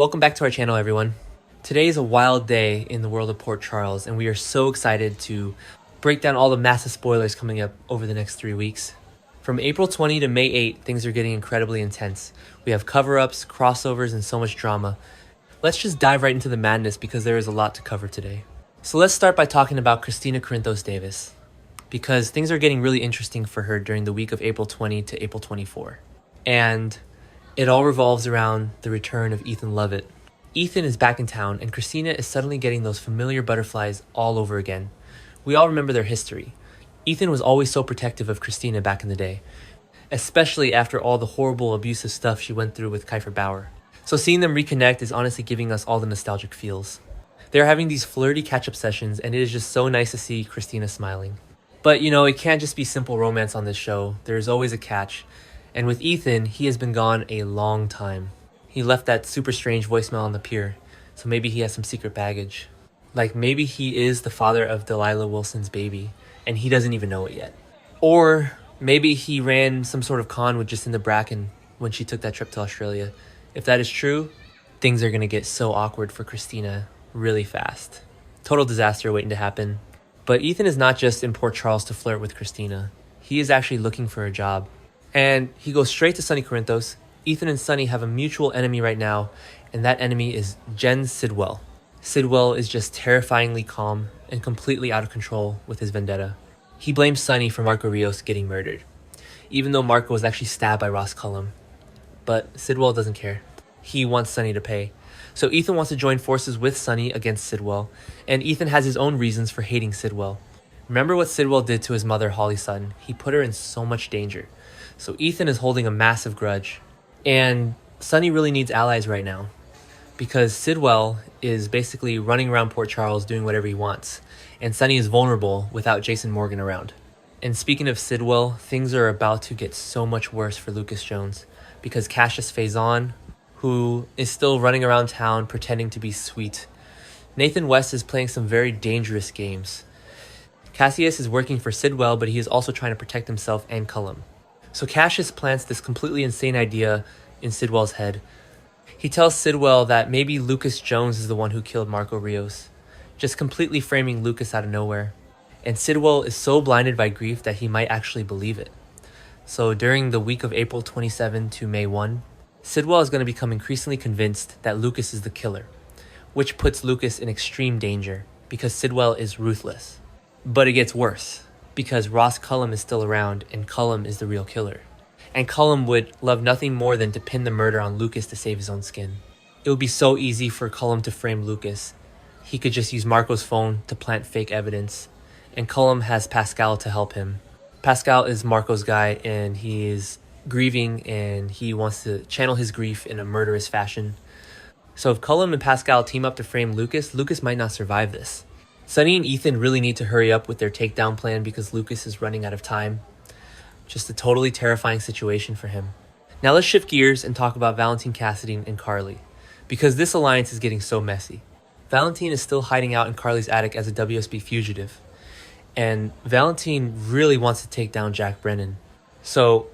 Welcome back to our channel, everyone. Today is a wild day in the world of Port Charles, and we are so excited to break down all the massive spoilers coming up over the next 3 weeks. From April 20 to May 8, things are getting incredibly intense. We have cover-ups, crossovers, and so much drama. Let's just dive right into the madness because there is a lot to cover today. So let's start by talking about Christina Corinthos Davis, because things are getting really interesting for her during the week of April 20 to April 24. And it all revolves around the return of Ethan Lovett. Ethan is back in town, and Christina is suddenly getting those familiar butterflies all over again. We all remember their history. Ethan was always so protective of Christina back in the day, especially after all the horrible, abusive stuff she went through with Kiefer Bauer. So seeing them reconnect is honestly giving us all the nostalgic feels. They're having these flirty catch-up sessions, and it is just so nice to see Christina smiling. But it can't just be simple romance on this show. There's always a catch. And with Ethan, he has been gone a long time. He left that super strange voicemail on the pier, so maybe he has some secret baggage. Like maybe he is the father of Delilah Wilson's baby, and he doesn't even know it yet. Or maybe he ran some sort of con with Jacinda Bracken when she took that trip to Australia. If that is true, things are gonna get so awkward for Christina really fast. Total disaster waiting to happen. But Ethan is not just in Port Charles to flirt with Christina. He is actually looking for a job. And he goes straight to Sonny Corinthos. Ethan and Sonny have a mutual enemy right now, and that enemy is Jen Sidwell. Sidwell is just terrifyingly calm and completely out of control with his vendetta. He blames Sonny for Marco Rios getting murdered, even though Marco was actually stabbed by Ross Cullum. But Sidwell doesn't care. He wants Sonny to pay. So Ethan wants to join forces with Sonny against Sidwell, and Ethan has his own reasons for hating Sidwell. Remember what Sidwell did to his mother, Holly Sutton? He put her in so much danger. So Ethan is holding a massive grudge. And Sonny really needs allies right now, because Sidwell is basically running around Port Charles doing whatever he wants, and Sonny is vulnerable without Jason Morgan around. And speaking of Sidwell, things are about to get so much worse for Lucas Jones, because Cassius Faison, who is still running around town pretending to be sweet. Nathan West is playing some very dangerous games. Cassius is working for Sidwell, but he is also trying to protect himself and Cullum. So Cassius plants this completely insane idea in Sidwell's head. He tells Sidwell that maybe Lucas Jones is the one who killed Marco Rios, just completely framing Lucas out of nowhere. And Sidwell is so blinded by grief that he might actually believe it. So during the week of April 27 to May 1, Sidwell is going to become increasingly convinced that Lucas is the killer, which puts Lucas in extreme danger because Sidwell is ruthless. But it gets worse, because Ross Cullum is still around, and Cullum is the real killer. And Cullum would love nothing more than to pin the murder on Lucas to save his own skin. It would be so easy for Cullum to frame Lucas. He could just use Marco's phone to plant fake evidence, and Cullum has Pascal to help him. Pascal is Marco's guy, and he is grieving, and he wants to channel his grief in a murderous fashion. So if Cullum and Pascal team up to frame Lucas, Lucas might not survive this. Sonny and Ethan really need to hurry up with their takedown plan because Lucas is running out of time. Just a totally terrifying situation for him. Now let's shift gears and talk about Valentine Cassidy and Carly, because this alliance is getting so messy. Valentine is still hiding out in Carly's attic as a WSB fugitive, and Valentine really wants to take down Jack Brennan. So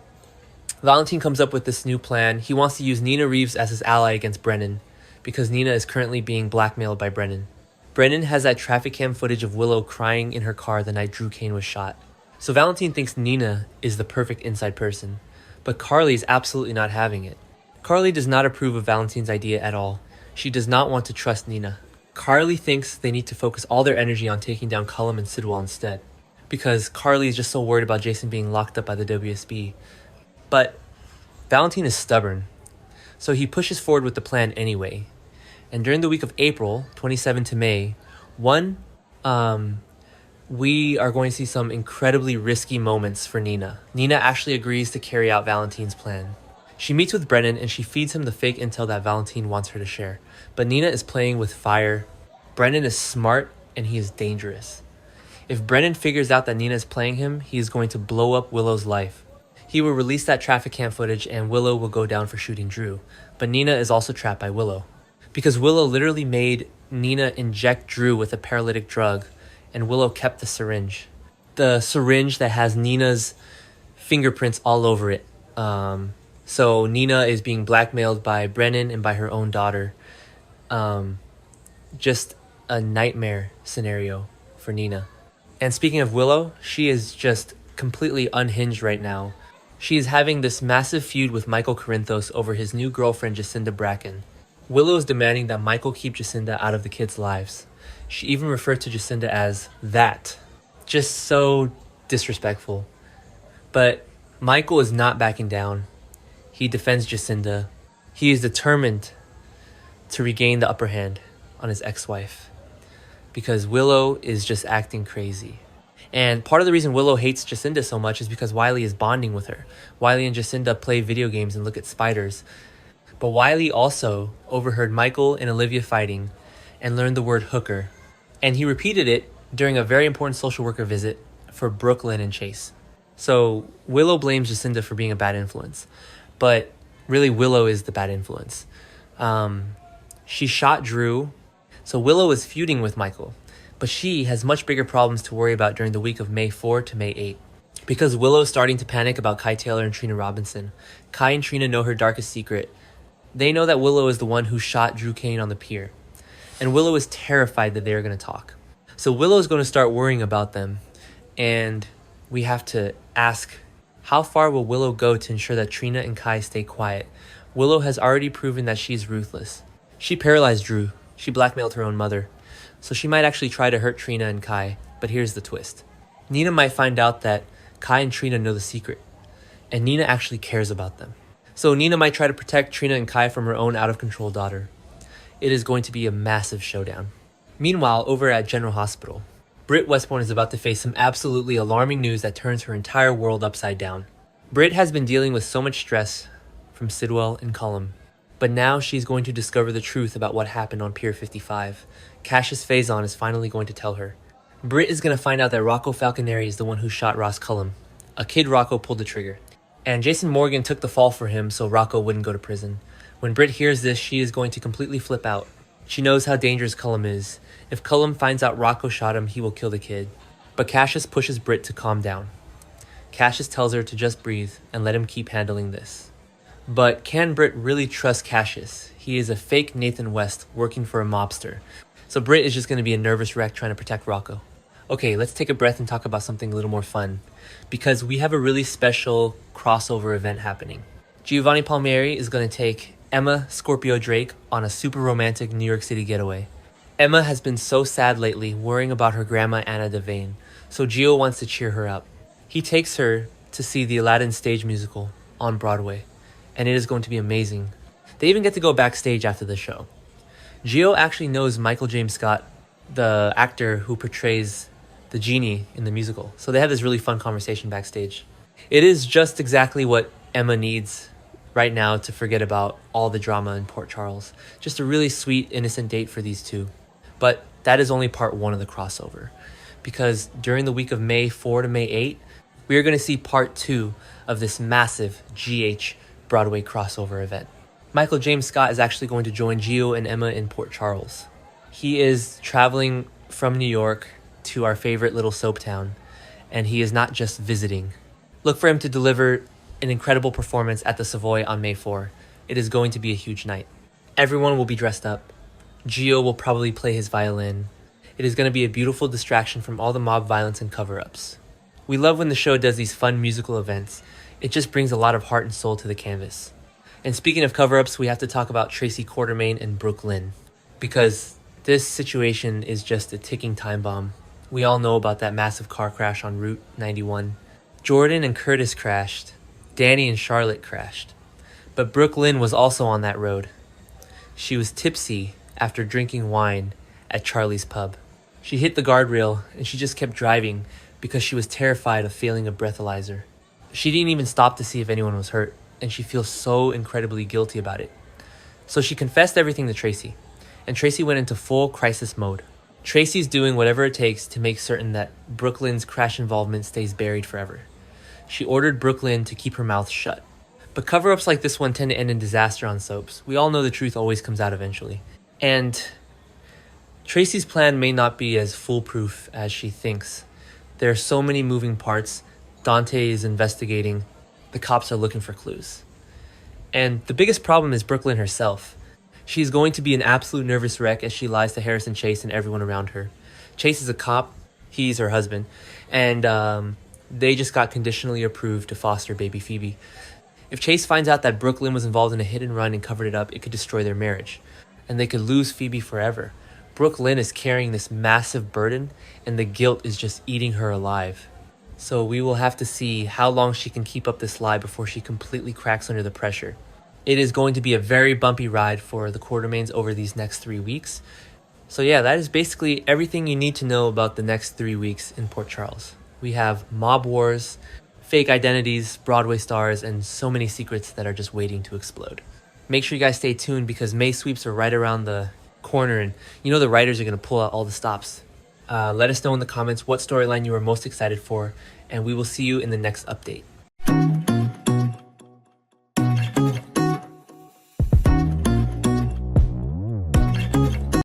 Valentine comes up with this new plan. He wants to use Nina Reeves as his ally against Brennan, because Nina is currently being blackmailed by Brennan. Brennan has that traffic cam footage of Willow crying in her car the night Drew Kane was shot. So Valentine thinks Nina is the perfect inside person, but Carly is absolutely not having it. Carly does not approve of Valentine's idea at all. She does not want to trust Nina. Carly thinks they need to focus all their energy on taking down Cullum and Sidwell instead, because Carly is just so worried about Jason being locked up by the WSB. But Valentine is stubborn, so he pushes forward with the plan anyway. And during the week of April 27 to May 1, we are going to see some incredibly risky moments for Nina. Nina actually agrees to carry out Valentine's plan. She meets with Brennan and she feeds him the fake intel that Valentine wants her to share. But Nina is playing with fire. Brennan is smart and he is dangerous. If Brennan figures out that Nina is playing him, he is going to blow up Willow's life. He will release that traffic cam footage and Willow will go down for shooting Drew. But Nina is also trapped by Willow, because Willow literally made Nina inject Drew with a paralytic drug, and Willow kept the syringe. The syringe that has Nina's fingerprints all over it. So Nina is being blackmailed by Brennan and by her own daughter. Just a nightmare scenario for Nina. And speaking of Willow, she is just completely unhinged right now. She is having this massive feud with Michael Corinthos over his new girlfriend Jacinda Bracken. Willow is demanding that Michael keep Jacinda out of the kids' lives. She even referred to Jacinda as that. Just so disrespectful. But Michael is not backing down. He defends Jacinda. He is determined to regain the upper hand on his ex-wife because Willow is just acting crazy. And part of the reason Willow hates Jacinda so much is because Wiley is bonding with her. Wiley and Jacinda play video games and look at spiders. But Wiley also overheard Michael and Olivia fighting and learned the word hooker. And he repeated it during a very important social worker visit for Brooklyn and Chase. So Willow blames Jacinda for being a bad influence. But really Willow is the bad influence. She shot Drew. So Willow is feuding with Michael. But she has much bigger problems to worry about during the week of May 4 to May 8. Because Willow is starting to panic about Kai Taylor and Trina Robinson. Kai and Trina know her darkest secret. They know that Willow is the one who shot Drew Kane on the pier. And Willow is terrified that they are going to talk. So Willow is going to start worrying about them. And we have to ask, how far will Willow go to ensure that Trina and Kai stay quiet? Willow has already proven that she's ruthless. She paralyzed Drew. She blackmailed her own mother. So she might actually try to hurt Trina and Kai. But here's the twist. Nina might find out that Kai and Trina know the secret. And Nina actually cares about them. So Nina might try to protect Trina and Kai from her own out-of-control daughter. It is going to be a massive showdown. Meanwhile, over at General Hospital, Britt Westbourne is about to face some absolutely alarming news that turns her entire world upside down. Britt has been dealing with so much stress from Sidwell and Cullum, but now she's going to discover the truth about what happened on Pier 55. Cassius Faison is finally going to tell her. Britt is going to find out that Rocco Falconeri is the one who shot Ross Cullum. A kid Rocco pulled the trigger. And Jason Morgan took the fall for him so Rocco wouldn't go to prison. When Britt hears this, she is going to completely flip out. She knows how dangerous Cullum is. If Cullum finds out Rocco shot him, he will kill the kid. But Cassius pushes Britt to calm down. Cassius tells her to just breathe and let him keep handling this. But can Britt really trust Cassius? He is a fake Nathan West working for a mobster. So Britt is just going to be a nervous wreck trying to protect Rocco. Okay, let's take a breath and talk about something a little more fun. Because we have a really special crossover event happening. Giovanni Palmieri is going to take Emma Scorpio Drake on a super romantic New York City getaway. Emma has been so sad lately, worrying about her grandma Anna Devane, so Gio wants to cheer her up. He takes her to see the Aladdin stage musical on Broadway, and it is going to be amazing. They even get to go backstage after the show. Gio actually knows Michael James Scott, the actor who portrays the genie in the musical, so they have this really fun conversation backstage. It is just exactly what Emma needs right now to forget about all the drama in Port Charles. Just a really sweet, innocent date for these two. But that is only part one of the crossover. Because during the week of May 4 to May 8, we are going to see part 2 of this massive GH Broadway crossover event. Michael James Scott is actually going to join Gio and Emma in Port Charles. He is traveling from New York to our favorite little soap town, and he is not just visiting. Look for him to deliver an incredible performance at the Savoy on May 4. It is going to be a huge night. Everyone will be dressed up. Gio will probably play his violin. It is going to be a beautiful distraction from all the mob violence and cover-ups. We love when the show does these fun musical events. It just brings a lot of heart and soul to the canvas. And speaking of cover-ups, we have to talk about Tracy Quartermaine and Brooke Lynn, because this situation is just a ticking time bomb. We all know about that massive car crash on Route 91. Jordan and Curtis crashed. Danny and Charlotte crashed. But Brooke Lynn was also on that road. She was tipsy after drinking wine at Charlie's pub. She hit the guardrail and she just kept driving because she was terrified of failing a breathalyzer. She didn't even stop to see if anyone was hurt, and she feels so incredibly guilty about it. So she confessed everything to Tracy, and Tracy went into full crisis mode. Tracy's doing whatever it takes to make certain that Brooke Lynn's crash involvement stays buried forever. She ordered Brooke Lynn to keep her mouth shut. But cover-ups like this one tend to end in disaster on soaps. We all know the truth always comes out eventually. And Tracy's plan may not be as foolproof as she thinks. There are so many moving parts. Dante is investigating. The cops are looking for clues. And the biggest problem is Brooke Lynn herself. She's going to be an absolute nervous wreck as she lies to Harrison Chase and everyone around her. Chase is a cop, he's her husband, and they just got conditionally approved to foster baby Phoebe. If Chase finds out that Brooklyn was involved in a hit and run and covered it up, it could destroy their marriage, and they could lose Phoebe forever. Brooklyn is carrying this massive burden, and the guilt is just eating her alive. So we will have to see how long she can keep up this lie before she completely cracks under the pressure. It is going to be a very bumpy ride for the Quartermaines over these next 3 weeks. So yeah, that is basically everything you need to know about the next 3 weeks in Port Charles. We have mob wars, fake identities, Broadway stars, and so many secrets that are just waiting to explode. Make sure you guys stay tuned because May sweeps are right around the corner, and you know the writers are going to pull out all the stops. Let us know in the comments what storyline you are most excited for, and we will see you in the next update.